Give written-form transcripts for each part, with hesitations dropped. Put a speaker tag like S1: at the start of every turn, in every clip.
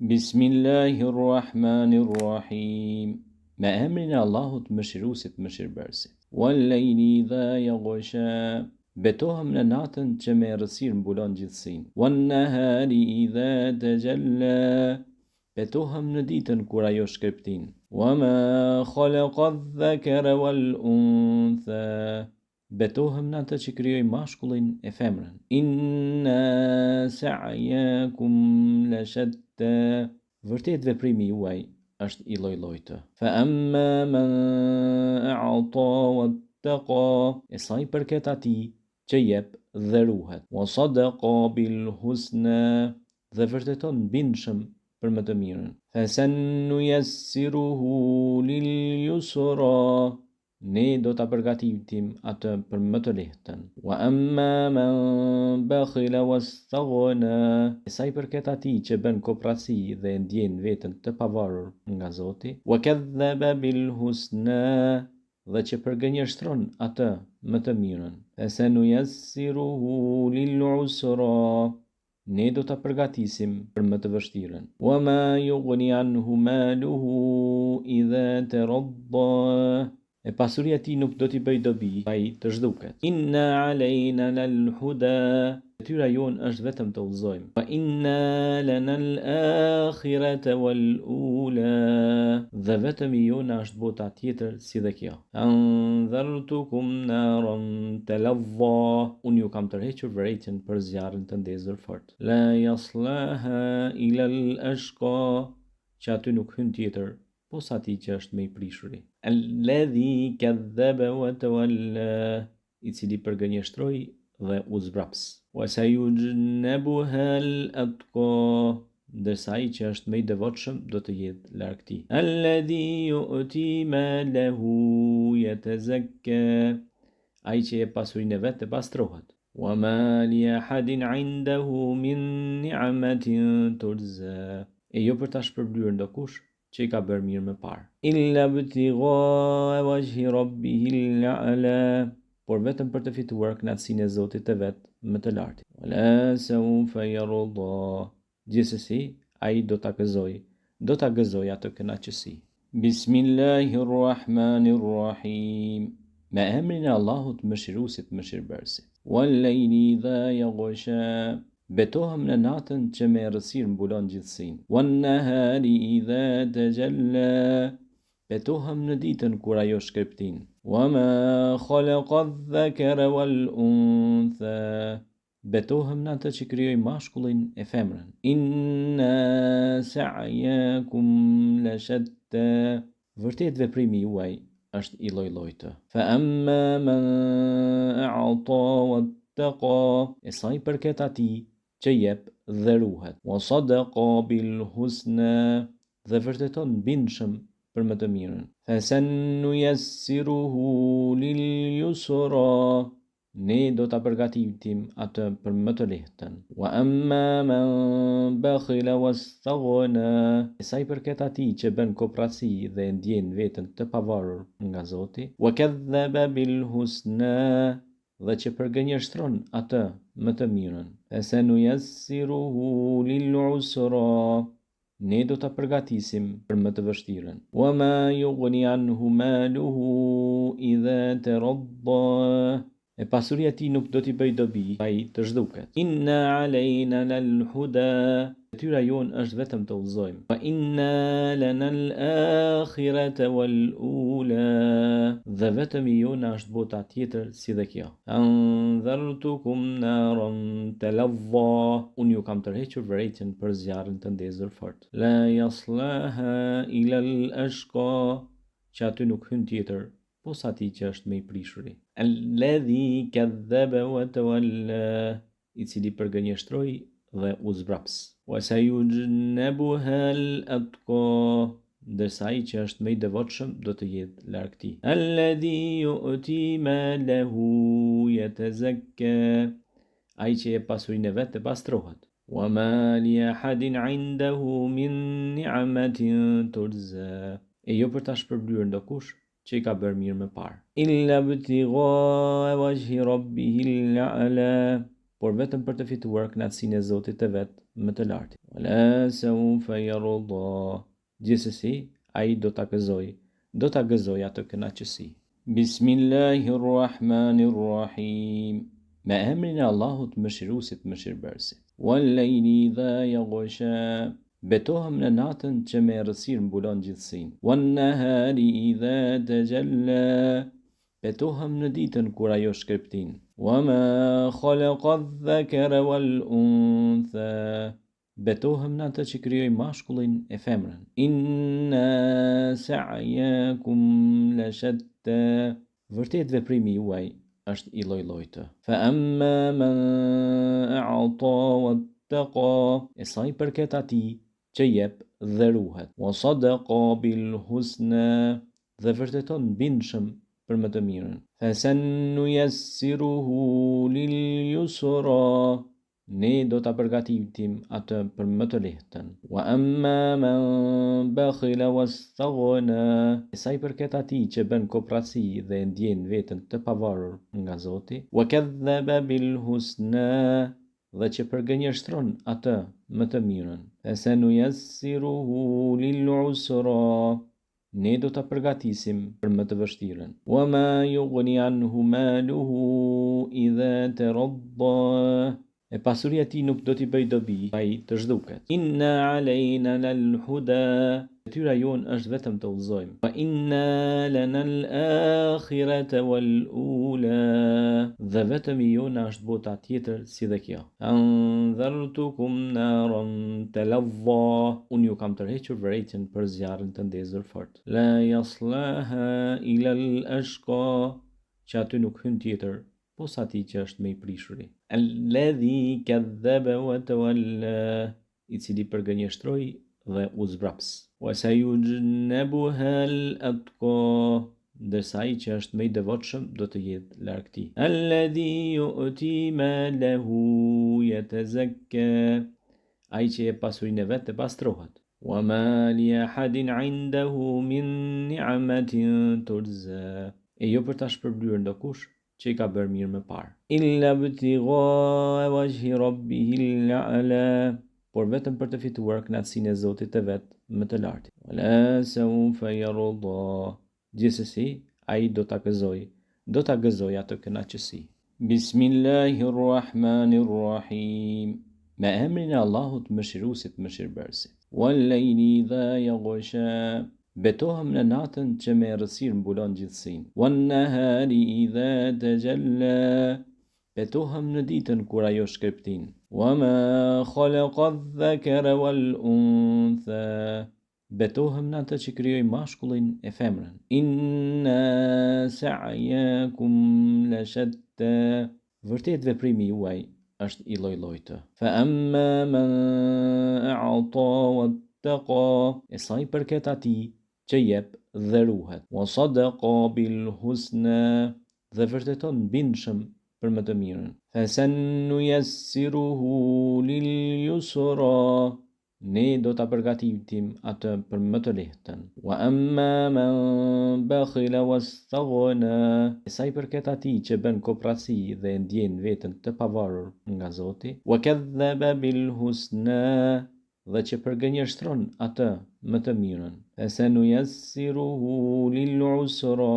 S1: Bismillahirrahmanirrahim. Me emrin e Allahut mëshiruesit mëshirbërësit. Wal-layli idha yaghsha. Betohem në natën që me errësirë mbulon gjithësinë. Wan-nahari idha tajalla. Betohem në ditën kur ajo shkëlqen. Wama khalaqa adh-dhakara wal-untha. Betohem në atë që krijoi mashkullin e femrën. Inna sa'yakum lashatta. Vërtet veprimi juaj është i lloj-llojtë. Fa amma man a'ta wattaqa. E sa i përket atij që jep dhe ruhet. Wa sadaqa bil husna. Dhe vërteton bindshëm për më të mirën. Fasanuyassiruhu lil yusra. Ne do ta përgatitim atë për më të lehtën. Wa amma man bakhila wastaghna. Sa i përket atij që bën koprasi dhe ndjen veten të pavarur nga Zoti. Wa kadhaba bil husna. Dhe që përgënjeshtron atë më të mirën. Fasanuyassiruhu lil usra. Ne do ta përgatisim për më të vështirën. Wa ma yughni anhu maluhu idha taradda. E pasuria ti nuk do t'i bëj dobi ai të zhduket. Inna alejna lal huda. Detyra jon është vetëm të udhëzojmë. Wa inna lana al-akhirata wal-ula. Dhe vetëm i jona është bota tjetër si dhe kjo. Anzartukum naran talazza. Unë ju kam tërhequr vërejtjen për zjarrin të ndezur fort. La yaslaha ila al-ashqa. Që aty nuk hyn tjetër posa atij që është më i prishuri. Alladhi kadhaba wa tawalla. I cili përgënjeshtroi dhe u zbraps. Wa sayujnabuha al-atqa. Ndërsa ai që është më i devotshëm do të jetë larg tij. Alladhi yu'ti malahu yatazakka. Ai që e pasurinë vet e pastrohet. Wa ma li ahadin 'indahu min ni'matin turza. E jo për ta shpërblyer ndokush që i ka bërë mirë më parë. Illa btigha wajhi rabbihil a'la. Por vetëm për të fituar kënaqësinë e Zotit të vet më të lartë. Wala sawfa yarda. Gjithsesi, ai do ta gëzoj atë kënaqësi. Bismillahirrahmanirrahim. Me emrin e Allahut mëshiruesit mëshirbërësit. Wal-layli idha yaghsha. Betohem në natën që me errësirë mbulon gjithësinë. Wan-nahari idha tajalla. Betohem në ditën kur ajo shkëlqen. Wama khalaqa adh-dhakara wal-untha. Betohem në atë që krijoi mashkullin e femrën. Inna sa'yakum lashatta. Vërtet veprimi juaj është i lloj-llojtë. Fa amma man a'ta wattaqa. E sa i përket atij që jep dhe ruhet. Wa sadaqa bil husna. Dhe vërteton bindshëm për më të mirën. Fasanuyassiruhu lil yusra. Ne do ta përgatitim atë për më të lehtën. Wa amma man bakhila wastaghna. Sa i përket atij që bën koprasi dhe ndjen veten të pavarur nga Zoti. Wa kadhaba bil husna. Dhe që përgënjeshtron atë më të mirën. Fasanuyassiruhu lil usra. Ne do ta përgatisim për më të vështirën. Wa ma yughni anhu maluhu idha taradda. E pasuria ti nuk do t'i bëj dobi ai të zhduket. Inna alejna lal huda. Detyra jon është vetëm të udhëzojmë. Wa inna lana al-akhirata wal-ula. Dhe vetëm i jona është bota tjetër si dhe kjo. Anzartukum naran talazza. Unë ju kam tërhequr vërejtjen për zjarrin të ndezur fort. La yaslaha ila al-ashqa. Që aty nuk hyn tjetër posa atij që është më i prishuri. Alladhi kadhaba wa tawalla. I cili përgënjeshtroi dhe u zbraps. Wa sayujnabuha al-atqa. Ndërsa ai që është më i devotshëm do të jetë larg tij. Alladhi yu'ti malahu yatazakka. Ai që e pasurinë vet e pastrohet. Wa ma li ahadin 'indahu min ni'matin turza. E jo për ta shpërblyer ndokush që i ka bërë mirë më parë. Illa btigha wajhi rabbihil a'la. por vetëm për të fituar kënaqësinë e Zotit të vet më të lartë. Wala sawfa yarda. Gjithsesi, ai do ta gëzoj atë kënaqësi. Bismillahirrahmanirrahim. Me emrin e Allahut Mëshiruesit Mëshirbërësit. Wal-layli idha yaghsha. Betohem në natën që me errësirë mbulon gjithësinë. Wan-nahari idha tajalla. Betohem në ditën kur ajo shkreptin. Wama khalaqa adh-dhakara wal-untha. Betohem në atë që krijoi mashkullin e femrën. Inna sa'yakum lashatta. Vërtet veprimi juaj është i lloj-llojtë. Fa amma man a'ta wattaqa. E sa i përket atij që jep dhe ruhet. Wa sadaqa bil husna. Dhe vërteton bindshëm për më të mirën. Fasanuyassiruhu lil yusra. Ne do ta përgatitim atë për më të lehtën. Wa amma man bakhila wastaghna. Sa i përket atij që bën koprasi dhe ndjen veten të pavarur nga Zoti. Wa kadhaba bil husna. Dhe që përgënjeshtron atë më të mirën. Fasanuyassiruhu lil usra. Ne do ta përgatisim për më të vështirën. Wa ma yughni anhu maluhu idha taradda. E pasuria e tij nuk do t'i bëj dobi ai të zhduket. Inna alejna lal huda. Detyra jon është vetëm të udhëzojmë. Wa inna lana al-akhirata wal-ula. Dhe vetëm i jona është bota tjetër si dhe kjo. Anzartukum naran talazza. Unë ju kam tërhequr vërejtjen për zjarrin të ndezur fort. La yaslaha ila al-ashqa. Që aty nuk hyn tjetër posa atij që është më i prishuri. Alladhi kadhaba wa tawalla. I cili përgënjeshtroi dhe u zbraps. Wa sayujnabuha al-atqa. Ndërsa ai që është më i devotshëm do të jetë larg tij. Alladhi yu'ti malahu yatazakka. Ai që e pasurinë e vet të pastrohet. Wa ma li ahadin 'indahu min ni'matin turza. E jo për ta shpërblyer ndokush që i ka bërë mirë më parë. Illa btigha wajhi rabbihil a'la. Por vetëm për të fituar kënaqësinë e Zotit të vet më të lartë. Wala sawfa yarda. Gjithsesi, ai do ta gëzoj atë kënaqësi. Bismillahirrahmanirrahim. Me emrin e Allahut Mëshiruesit Mëshirbërësit. Wal-layli idha yaghsha. Betohem në natën që me errësirë mbulon gjithësinë. Wan-nahari idha tajalla. Betohem në ditën kur ajo shkreptin. Wama khalaqa adh-dhakara wal-untha. Betohem në atë që krijoi mashkullin e femrën. Inna sa'yakum lashatta. Vërtet veprimi juaj është i lloj-llojtë. Fa amma man a'ta wattaqa. E sa i përket atij që jep dhe ruhet. Wa sadaqa bil husna. Dhe vërteton bindshëm për më të mirën. Fasanuyassiruhu lil yusra. Ne do ta përgatitim atë për më të lehtën. Wa amma man bakhila wastaghna. Sa i përket atij që bën koprasi dhe ndjen veten të pavarur nga Zoti. Wa kadhaba bil husna. Dhe që përgënjeshtron atë më të mirën. Fasanuyassiruhu lil usra.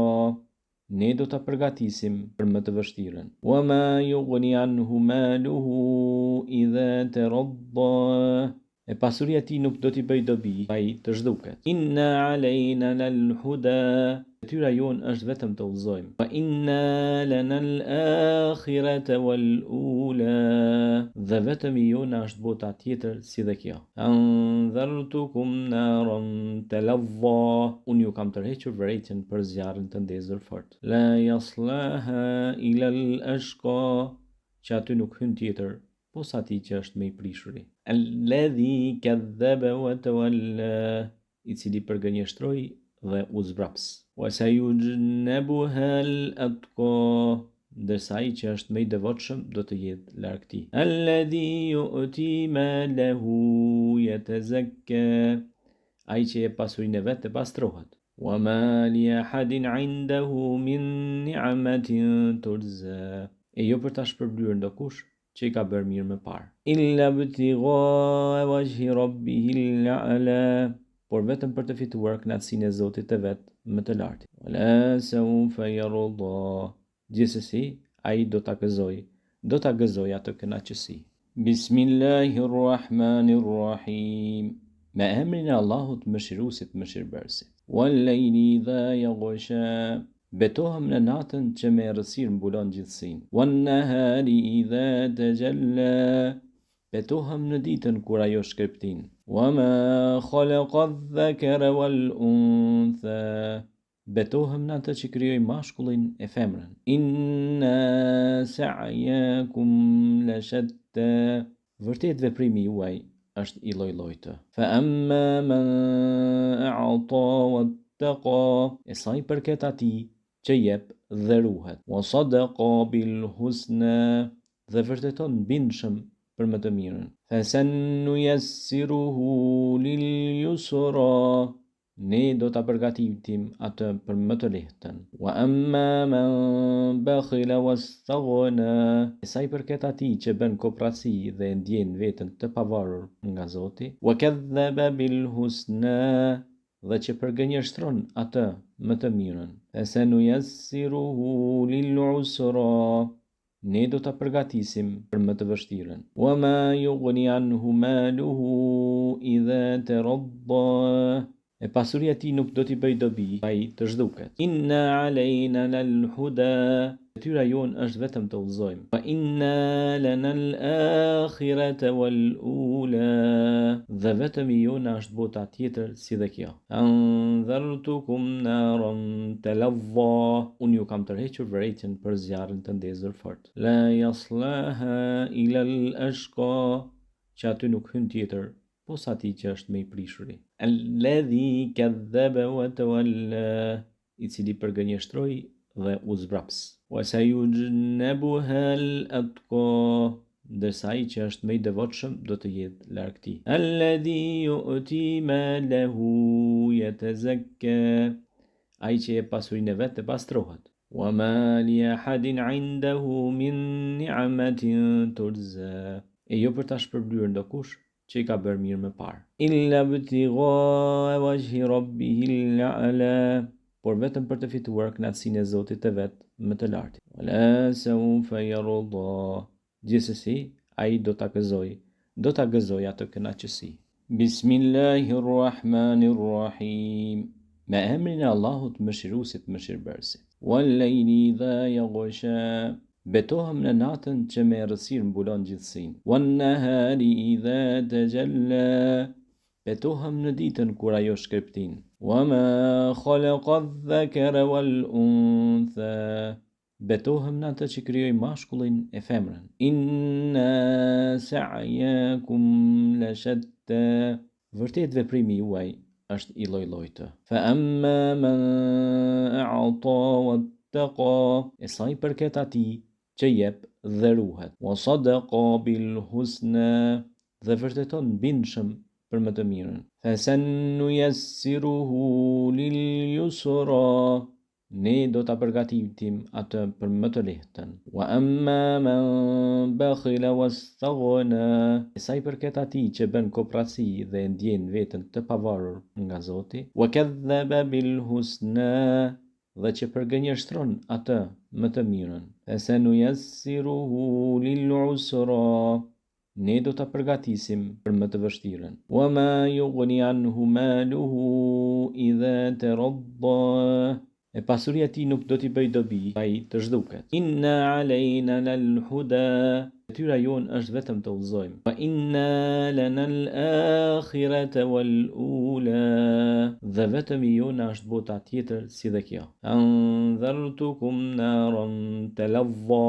S1: Ne do ta përgatisim për më të vështirën. Wa ma yughni anhu maluhu idha taradda. E pasuria e tij nuk do t'i bëj dobi ai të zhduket. Inna alejna lal huda. Detyra jon është vetëm të udhëzojmë. Wa inna lana al-akhirata wal-ula. Dhe vetëm i jona është bota tjetër si dhe kjo. Anzartukum naran talazza. Unë ju kam tërhequr vërejtjen për zjarrin të ndezur fort. La yaslaha ila al-ashqa. Që aty nuk hyn tjetër posa atij që është më i prishuri. Alladhi kadhaba wa tawalla. I cili përgënjeshtroi dhe u zbraps. Wa sayujnabuha al-atqa. Ndërsa ai që është më i devotshëm do të jetë larg tij. Alladhi yu'ti malahu yatazakka. Ai që e pasurinë e vet të pastrohet. Wa ma li ahadin 'indahu min ni'matin turza. E jo për ta shpërblyer ndokush që i ka bërë mirë më parë. Illa btigha wajhi rabbihil a'la, por vetëm për të fituar kënaqësinë e Zotit të vet më të lartë. Wala sawfa yarda, gjithsesi ai do ta gëzoj atë kënaqësi. Bismillahirrahmanirrahim. Me emrin e Allahut Mëshiruesit Mëshirbërësit. Wal-layli idha yaghsha, betohem në natën që me errësirë mbulon gjithësinë. Wan-nahari idha tajalla, betohem në ditën kur ajo shkëlqin. Wama khalaqa adh-dhakara wal-untha, betohem në atë që krijoi mashkullin e femrën. Inna sa'yakum lashatta, vërtet veprimi juaj është i lloj-llojtë. Fa amma man a'ta wattaqa, e sa i përket atij që jep dhe ruhet. Wa sadaqa bil husna, dhe vërteton bindshëm për më të mirën. Fasanuyassiruhu lil yusra, ne do ta përgatitim atë për më të lehtën. Wa amma man bakhila wastaghna, sa i përket atij që bën koprasi dhe ndjen veten të pavarur nga Zoti. Wa kadhaba bil husna, dhe që përgënjeshtron atë më të mirën. Fasanuyassiruhu lil usra, ne do ta përgatisim për më të vështirën. Wa ma yughni anhu maluhu idha taradda, e pasuria e tij nuk do t'i bëj dobi ai të zhduket. Inna alejna lal huda, detyra jon është vetëm të udhëzojmë. Wa inna lana al-akhirata wal-ula, dhe vetëm i jona është bota tjetër si dhe kjo. Anzartukum naran talazza, unë ju kam tërhequr vërejtjen për zjarrin të ndezur fort. La yaslaha ila al-ashqa, që aty nuk hyn tjetër posa atij që është më i prishuri. Alladhi kadhaba wa tawalla, i cili përgënjeshtroi dhe u zbraps. Wa sayujnabuha al-atqa, ndërsa ai që është më i devotshëm do të jetë larg tij. Alladhi yu'ti malahu yatazakka, ai që jep pasurinë e vet të pastrohet. Wa ma li ahadin 'indahu min ni'matin turza, e jo për ta shpërblyer ndokush që i ka bërë mirë më parë. Illa btigha wajhi rabbihil a'la, por vetëm për të fituar kënaqësinë e Zotit të vet më të lartë. Wala sawfa yarda, gjithsesi ai do ta gëzoj atë kënaqësi. Bismillahirrahmanirrahim. Me emrin e Allahut Mëshiruesit Mëshirbërësit. Wal-layli idha yaghsha, betohem në natën që me errësirë mbulon gjithësinë. Wan-nahari idha tajalla, betohem në ditën kur ajo shkëlqin. Wama khalaqa adh-dhakara wal-untha, betohem në atë që krijoi mashkullin e femrën. Inna sa'yakum lashatta, vërtet veprimi juaj është i lloj-llojtë. Fa amma man a'ta wattaqa, e sa i përket atij që jep dhe ruhet. Wa sadaqa bil husna, dhe vërteton bindshëm për më të mirën. Fasanuyassiruhu lil yusra, ne do ta përgatitim atë për më të lehtën. Wa amma man bakhila wastaghna, sa i përket atij që bën koprasi dhe ndjen veten të pavarur nga Zoti. Wa kadhaba bil husna, dhe që përgënjeshtron atë më të mirën. Fasanuyassiruhu lil usra, ne do ta përgatisim për më të vështirën. Wa ma yughni anhu maluhu idha taradda, e pasuria e tij nuk do t'i bëj dobi ai të zhduket. Inna alejna lal huda, detyra jon është vetëm të udhëzojmë. Wa inna lana al-akhirata wal-ula, dhe vetëm i jona është bota tjetër si dhe kjo. Anzartukum naran talazza,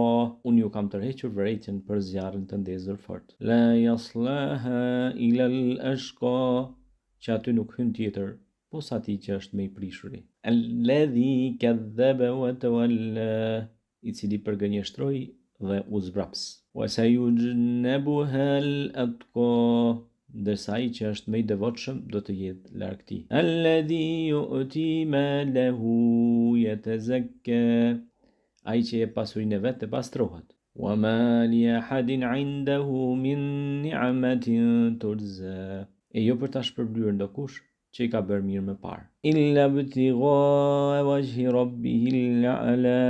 S1: unë ju kam tërhequr vërejtjen për zjarrin të ndezur fort. La yaslaha ila al-ashqa, që aty nuk hyn tjetër posa atij që është më i prishuri. Alladhi kadhaba wa tawalla, i cili përgënjeshtroi dhe u zbraps. Wa sayujnabuha al-atqa, ndërsa ai që është më i devotshëm do të jetë larg tij. Alladhi yu'ti malahu yatazakka, ai që jep pasurinë e vet të pastrohet. وما لأحد عنده من نعمة تجزى e jo për ta shpërblyer ndokush që i ka bërë mirë më parë. Illa btigha wajhi rabbihil a'la,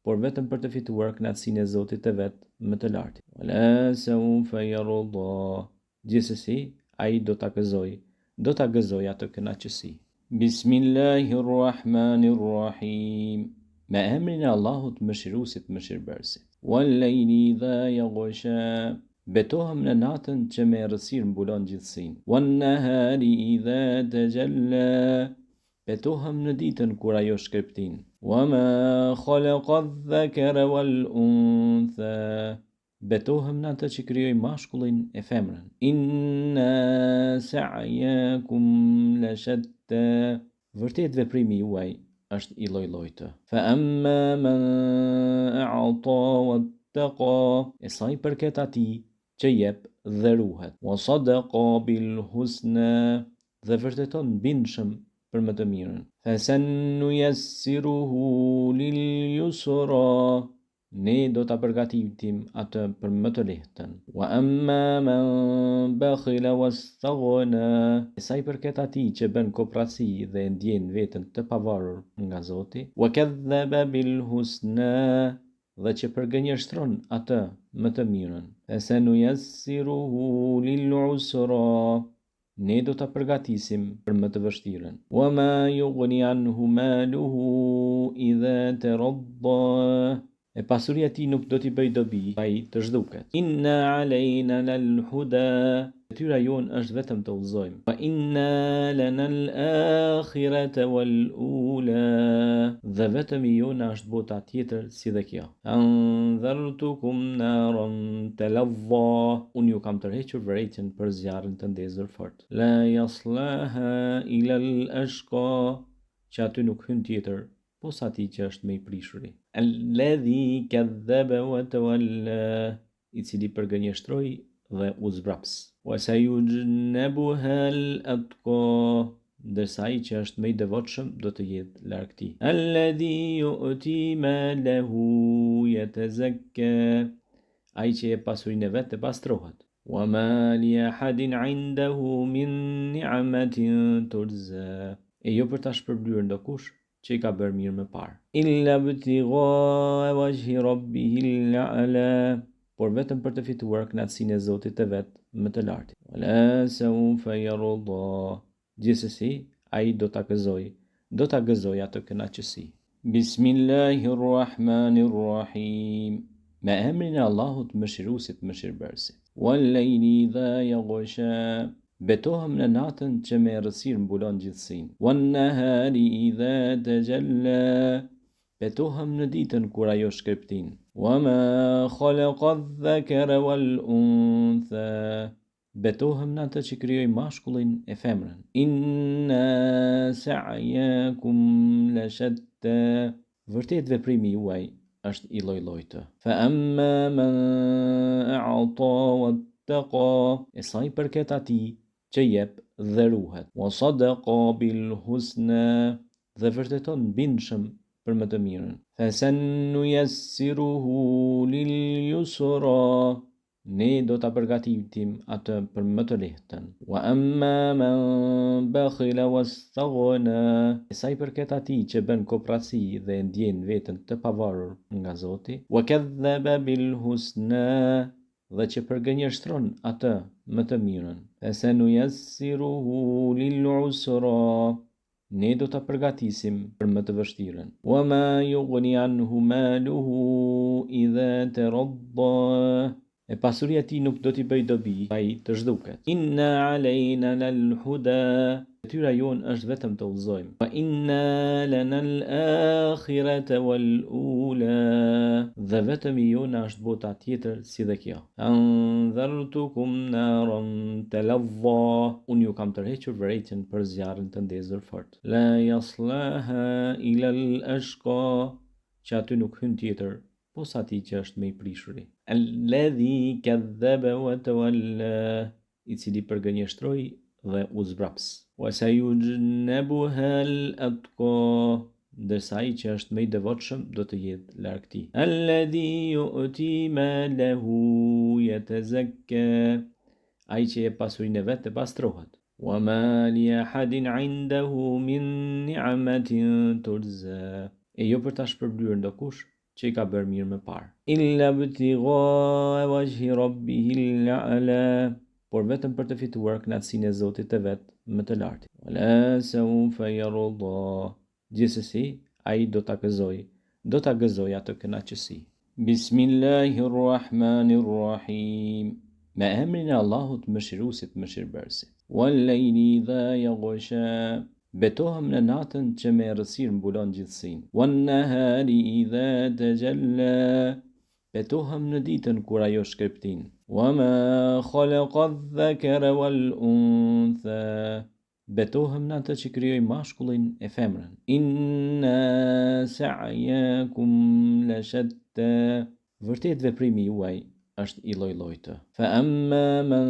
S1: por vetëm për të fituar kënaqësinë e Zotit të vet më të lartë. Wala sawfa yarda, gjithsesi ai do ta gëzoj atë kënaqësi. Bismillahirrahmanirrahim. Me emrin e Allahut mëshiruesit mëshirbërësit. Wal-layli idha yaghsha, betohem në natën që me errësirë mbulon gjithësinë. Wan-nahari idha tajalla, betohem në ditën kur ajo shkëlqen. Wama khalaqa adh-dhakara wal-untha, betohem në atë që krijoi mashkullin e femrën. Inna sa'yakum lashatta, vërtet veprimi juaj është i lloj-llojtë. Fa amma man a'ta wattaqa, e sa i përket atij që jep dhe ruhet. Wa sadaqa bil husna, dhe vërteton bindshëm për më të mirën. Fa sanuyassiruhu lil yusra, ne do ta përgatitim atë për më të lehtën. Wa amma man bakhila wastaghna, sa i përket atij që bën koprasi dhe ndjen veten të pavarur nga Zoti. Wa kadhaba bil husna, dhe që përgënjeshtron atë më të mirën. Fasanuyassiruhu lil usra, ne do ta përgatisim për më të vështirën. Wa ma yughni anhu maluhu idha taradda, e pasuria e tij nuk do t'i bëj dobi ai të zhduket. Inna alejna lal huda, detyra jon është vetëm të udhëzojmë. Wa inna lana al akhirata wal ula, dhe vetëm i jona është bota tjetër si dhe kjo. Anzartukum naran talazza, unë ju kam tërhequr vërejtjen për zjarrin të ndezur fort. La yaslaha ila al ashqa, që aty nuk hyn tjetër posa atij që është më i prishuri. Alladhi kadhaba wa tawalla, i cili përgënjeshtroi dhe u zbraps. Wa sayujnabuha al atqa, ndërsa ai që është më i devotshëm do të jetë larg tij. Alladhi yu'ti malahu yatazakka, ai që e pasurinë vet të pastrohet. Wa ma li ahadin 'indahu min ni'matin tujza, e jo për ta shpërblyer ndokush që i ka bërë mirë më parë. Illa btigha wajhi rabbihil a'la, por vetëm për të fituar kënaqësinë e Zotit të vet më të lartë. Wala sawfa yarda, gjithsesi ai do ta gëzoj atë kënaqësi. Bismillahirrahmanirrahim. Me emrin e Allahut mëshiruesit mëshirbërësit. Wal-layli idha yaghsha, betohem në natën që me errësirë mbulon gjithësinë. Wan-nahari idha tajalla, betohem në ditën kur ajo shkëlqen. Wama khalaqa adh-dhakara wal-untha, betohem në atë që krijoi mashkullin e femrën. Inna sa'yakum lashatta, vërtet veprimi juaj është i lloj-llojtë. Fa amma man a'ta wattaqa, e sa i përket atij që jep dhe ruhet. Wa sadaqa bil husna, dhe vërteton bindshëm për më të mirën. Fasanuyassiruhu lil yusra, ne do ta përgatitim atë për më të lehtën. Wa amma man bakhila wastaghna, sa i përket atij që bën koprasi dhe ndjen veten të pavarur nga Zoti. Wa kadhaba bil husna, dhe që përgënjeshtron atë më të mirën. Fasanuyassiruhu lil usra, ne do ta përgatisim për më të vështirën. Wa ma yughni anhu maluhu idha taradda, e pasuria e tij nuk do t'i bëj dobi ai të zhduket. Inna alejna lal huda, detyra jon është vetëm të udhëzojmë. Wa inna lana al akhirata wal ula, dhe vetëm i jona është bota tjetër si dhe kjo. Anzartukum naran talazza, unë ju kam tërhequr vërejtjen për zjarrin të ndezur fort. La yaslaha ila al ashqa, që aty nuk hyn tjetër posa atij që është më i prishuri. Alladhi kadhaba wa tawalla, i cili përgënjeshtroi dhe u zbraps. Wa sayujnabuha al atqa, ndërsa ai që është më i devotshëm do të jetë larg tij. Alladhi yu'ti malahu yatazakka, ai që jep pasurinë e vet të pastrohet. Wa ma li ahadin 'indahu min ni'matin tujza, e jo për ta shpërblyer ndokush që i ka bërë mirë më parë. Illa btigha wajhi rabbihil a'la, por vetëm për të fituar kënaqësinë e Zotit të vet më të lartë. Wala sawfa yarda, gjithsesi ai do ta gëzoj atë kënaqësi. Bismillahirrahmanirrahim, me emrin e Allahut mëshiruesit mëshirbërësit. Wal-layli idha yaghsha, betohem në natën që me errësirë mbulon gjithësinë. Wan-nahari idha tajalla, betohem në ditën kur ajo shkreptin. Wama khalaqa adh-dhakara wal-untha, betohem në atë që krijoi mashkullin e femrën. Inna sa'yakum lashatta, vërtet veprimi juaj është i lloj-llojtë. Fa amma man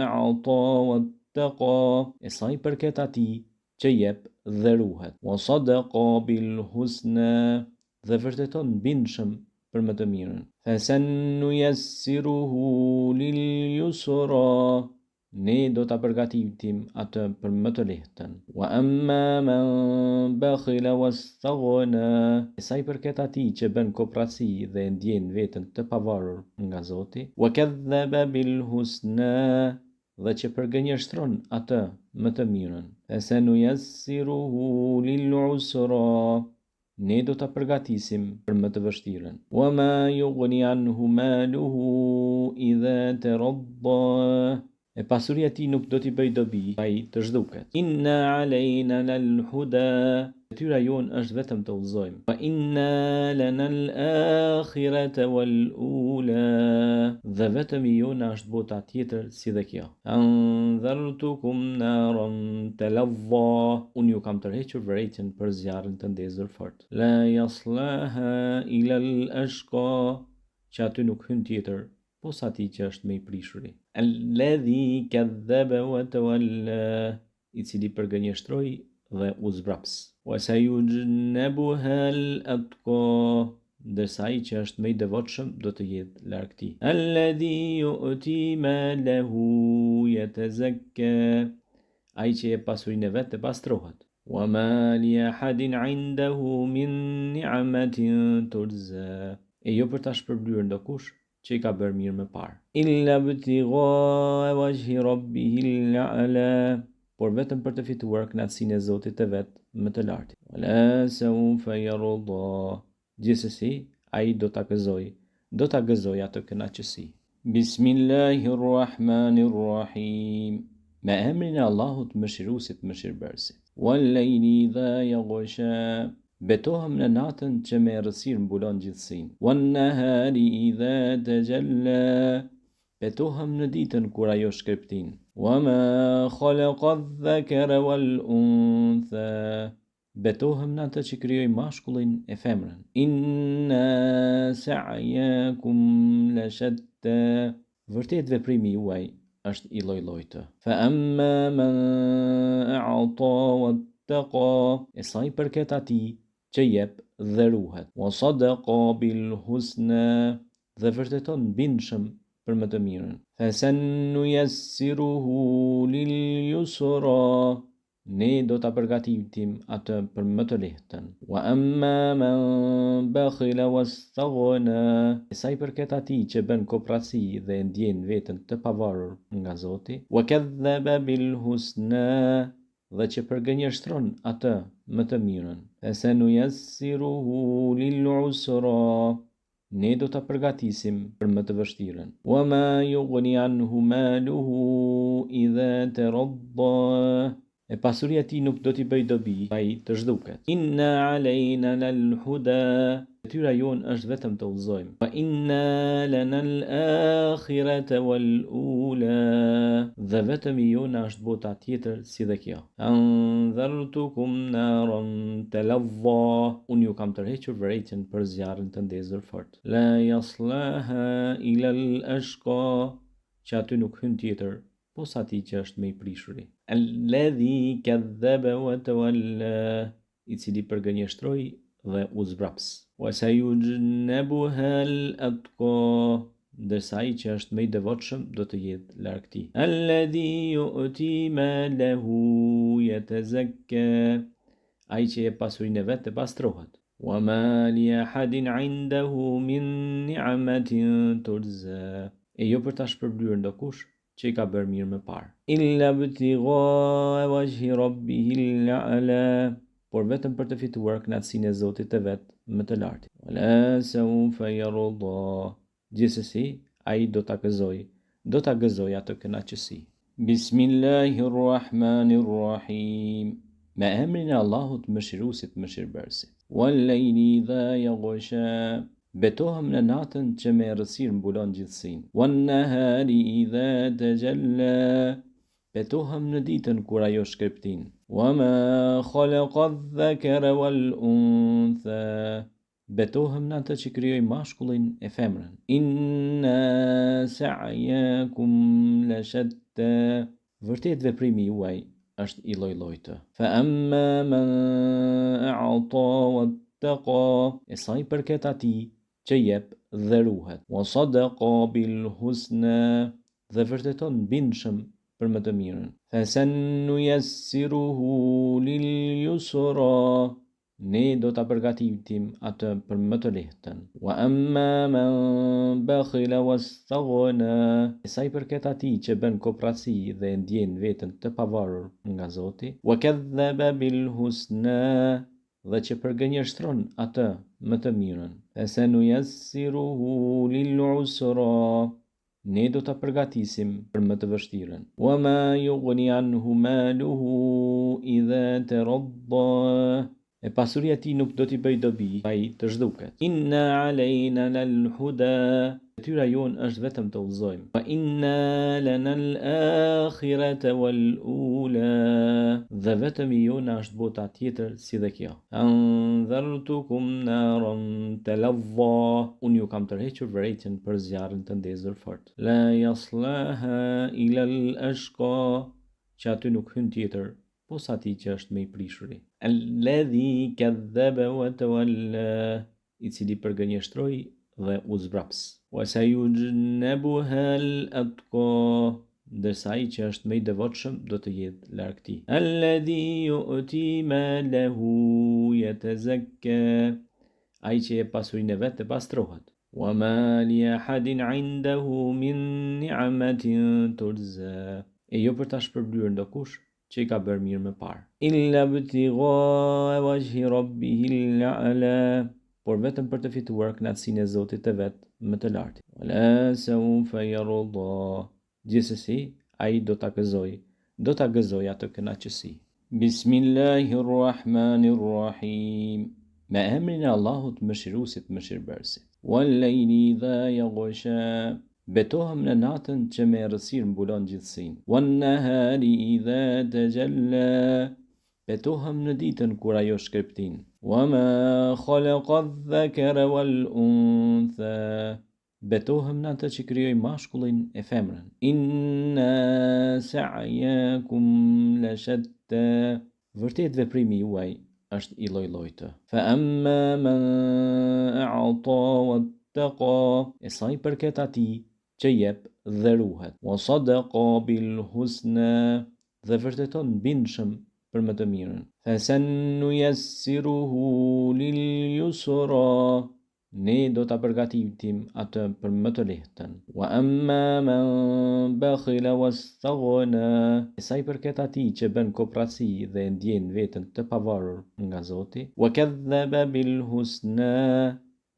S1: a'ta wattaqa, e sa i përket atij që jep dhe ruhet. Wa sadaqa bil husna, dhe vërteton bindshëm për më të mirën. Fasanuyassiruhu lil yusra, ne do ta përgatitim atë për më të lehtën. Wa amma man bakhila wastaghna, sa i përket atij që bën koprraci dhe ndjen veten të pavarur nga Zoti. Wa kadhaba bil husna, dhe që përgënjeshtron atë më të mirën. Fasanuyassiruhu lil usra, ne do ta përgatisim për më të vështirën. Wa ma yughni anhu maluhu idha taradda, e pasuria e tij nuk do t'i bëj dobi ai të zhduket. Inna alejna lal huda, detyra jon është vetëm të udhëzojmë. Wa inna lana al-akhirata wal-ula, dhe vetëm i jona është bota tjetër si dhe kjo. Anzartukum naran talazza, unë ju kam tërhequr vërejtjen për zjarrin të ndezur fort. La yaslaha ila al-ashqa, që aty nuk hyn tjetër posa atij që është më i prishuri. Alladhi kadhaba wa tawalla, i cili përgënjeshtroi dhe u zbraps. Wa sayujnabuha al-atqa, ndërsa ai që është më i devotshëm do të jetë larg tij. Alladhi yu'ti malahu yatazakka, ai që jep pasurinë e vet të pastrohet. Wa ma li ahadin 'indahu min ni'matin tujza, e jo për ta shpërblyer ndokush që i ka bërë mirë më parë. Illa btigha wajhi rabbihil a'la, por vetëm për të fituar kënaqësinë e Zotit të vet më të lartë. Wala sawfa yarda, gjithsesi ai do ta gëzoj atë kënaqësi. Bismillahirrahmanirrahim, me emrin e Allahut mëshiruesit mëshirbërësit. Wal-layli idha yaghsha, betohem në natën që me errësirë mbulon gjithësinë. Wan-nahari idha tajalla, betohem në ditën kur ajo shkreptin. Wama khalaqa adh-dhakara wal-untha, betohem në atë që krijoi mashkullin e femrën. Inna sa'yakum lashatta, vërtet veprimi juaj është i lloj-llojtë. Fa amma man a'ta wattaqa, e sa i përket atij që jep dhe ruhet. Wa sadaqa bil husna, dhe vërteton bindshëm për më të mirën. Fasanuyassiruhu lil yusra, ne do ta përgatitim atë për më të lehtën. Wa amma man bakhila wastaghna, sa i përket atij që bën koprraci dhe ndjen veten të pavarur nga Zoti. Wa kadhaba bil husna, dhe që përgënjeshtron atë më të mirën. Fasanuyassiruhu lil usra, ne do ta përgatisim për më të vështirën. Wa ma yughni anhu maluhu idha taradda, e pasuria e tij nuk do t'i bëj dobi ai të zhduket. Inna alejna lal huda, detyra jon është vetëm të udhëzojmë. Wa inna lana al-akhirata wal-ula, dhe vetëm i jona është bota tjetër si dhe kjo. Anzartukum naran talazza, unë ju kam tërhequr vërejtjen për zjarrin të ndezur fort. La yaslaha ila al-ashqa, që aty nuk hyn tjetër posa atij që është më i prishuri. Alladhi kadhaba wa tawalla, I cili përgënjeshtroi dhe u zbraps. Wa sayujnabuha al-atqa, ndërsa ai që është më I devotshëm do të jetë larg tij. Alladhi yu'ti malahu yatazakka, ai që e pasurinë vet të pastrohet. Wa ma li ahadin 'indahu min ni'matin turza, e jo për ta shpërblyer ndokush që I ka bërë mirë më parë. Illa btigha wajhi rabbihil a'la, por vetëm për të fituar kënaqësinë e Zotit të vet më të lartit. Wala sawfa yarda, gjithsesi ai do ta gëzoj atë kënaqësi. Bismillahirrahmanirrahim, me emrin e Allahut mëshiruesit mëshirbërësit. Wal-layli idha yaghsha, betohem në natën që me errësirë mbulon gjithësinë. Wan-nahari idha tajalla, betohem në ditën kur ajo shkërptin. Wama khalaqa adh-dhakara wal-untha, betohem në atë që krijoi mashkullin e femrën. Inna sa'yakum lashatta, vërtet veprimi juaj është I lloj-llojtë. Fa amma man a'ta wattaqa, e sa I përket atij që jep dhe ruhet. Wa sadaqa bil husna, dhe vërteton bindshëm për më të mirën. Fasanuyassiruhu lil yusra, ne do ta përgatitim atë për më të lehtën. Wa amma man bakhila wastaghna, sa I përket atij që bën koprasi dhe ndjen veten të pavarur nga Zoti. Wa kadhaba bil husna, dhe që përgënjeshtron atë më të mirën. Fasanuyassiruhu lil usra, ne do ta përgatisim për më të vështirën. Wa ma yughni anhu maluhu idha taradda, e pasuria e tij nuk do t'i bëj dobi ai të zhduket. Inna alejna lal-huda, detyra jon është vetëm të udhëzojmë. Wa inna lana al-akhirata wal-ula, dhe vetëm I jona është bota tjetër si dhe kjo. Anzartukum naran talazza, unë ju kam tërhequr vërejtjen për zjarrin të ndezur fort. La yaslaha ila al-ashqa, që aty nuk hyn tjetër posa atij që është më I prishuri. Alladhi kadhaba wa tawalla, I cili përgënjeshtroi dhe u zbraps. Wa sayujnabuha al-atqa, ndërsa ai që është më I devotshëm do të jetë larg tij. Alladhi yu'ti malahu yatazakka, ai që e pasurinë vet të pastrohet. Wa ma li ahadin 'indahu min ni'matin turza, e jo për ta shpërblyer ndokush që I ka bërë mirë më parë. Illa btigha wajhi rabbihil a'la, por vetëm për të fituar kënaqësinë e Zotit të vet më të lartit. Wala sawfa yarda, gjithsesi ai do ta gëzoj atë kënaqësi. Bismillahirrahmanirrahim, me emrin e Allahut mëshiruesit mëshirbërësit. Wal-layli idha yaghsha, betohem në natën që me errësirë mbulon gjithësinë. Wan-nahari idha tajalla, betohem në ditën kur ajo shkërptin. Wama khalaqa adh-dhakara wal-untha, betohem në atë që krijoi mashkullin e femrën. Inna sa'yakum lashatta, vërtet veprimi juaj është I lloj-llojtë. Fa amma man a'ta wattaqa, e sa I përket atij që jep dhe ruhet. Wa sadaqa bil husna, dhe vërteton bindshëm për më të mirën. Fasanuyassiruhu lil yusra, ne do ta përgatitim atë për më të lehtën. Wa amma man bakhila wastaghna, sa I përket atij që bën koprasi dhe ndjen veten të pavarur nga Zoti. Wa kadhaba bil husna,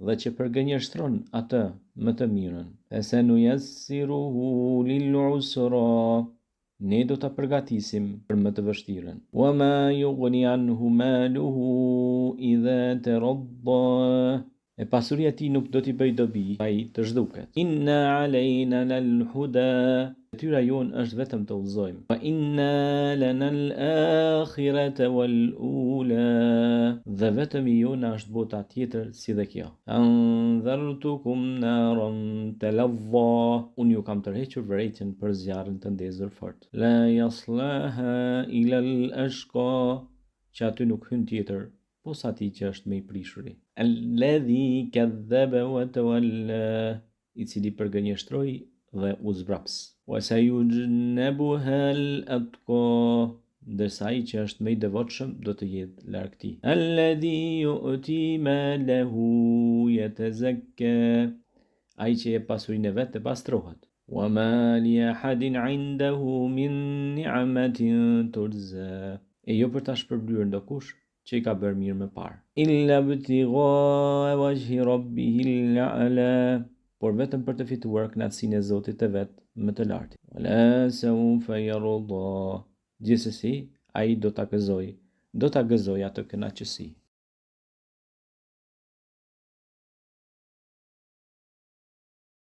S1: dhe që përgënjeshtron atë më të mirën. Fasanuyassiruhu lil usra, ne do ta përgatisim për më të vështirën. Wa ma yughni anhu maluhu idha taradda, e pasuria e tij nuk do t'i bëj dobi ai të zhduket. Inna alejna lal-huda, detyra jon është vetëm të udhëzojmë. Wa inna lana al-akhirata wal-ula, dhe vetëm I jona është bota tjetër si dhe kjo. Anzartukum naran talazza, unë ju kam tërhequr vërejtjen për zjarrin të ndezur fort. La yaslaha ila al-ashqa, që aty nuk hyn tjetër posa atij që është më i prishuri. Alladhi kadhaba wa tawalla, i cili përgënjeshtroi dhe u zbraps. Wa sayujnabuha al-atqa, ndërsa ai që është më i devotshëm do të jetë larg tij. Alladhi yu'ti malahu yatazakka, ai që e pasurinë e vet e pastrohet. Wa ma li ahadin 'indahu min ni'matin tujza, e jo për ta shpërblyer ndokush që i ka bërë mirë më parë. Illa ibtigha wajhi rabbihil a'la, por vetëm për të fituar kënaqësinë e Zotit të vet më të lartë. Wala sawfa yarda, gjithsesi ai do ta gëzoj atë kënaqësi.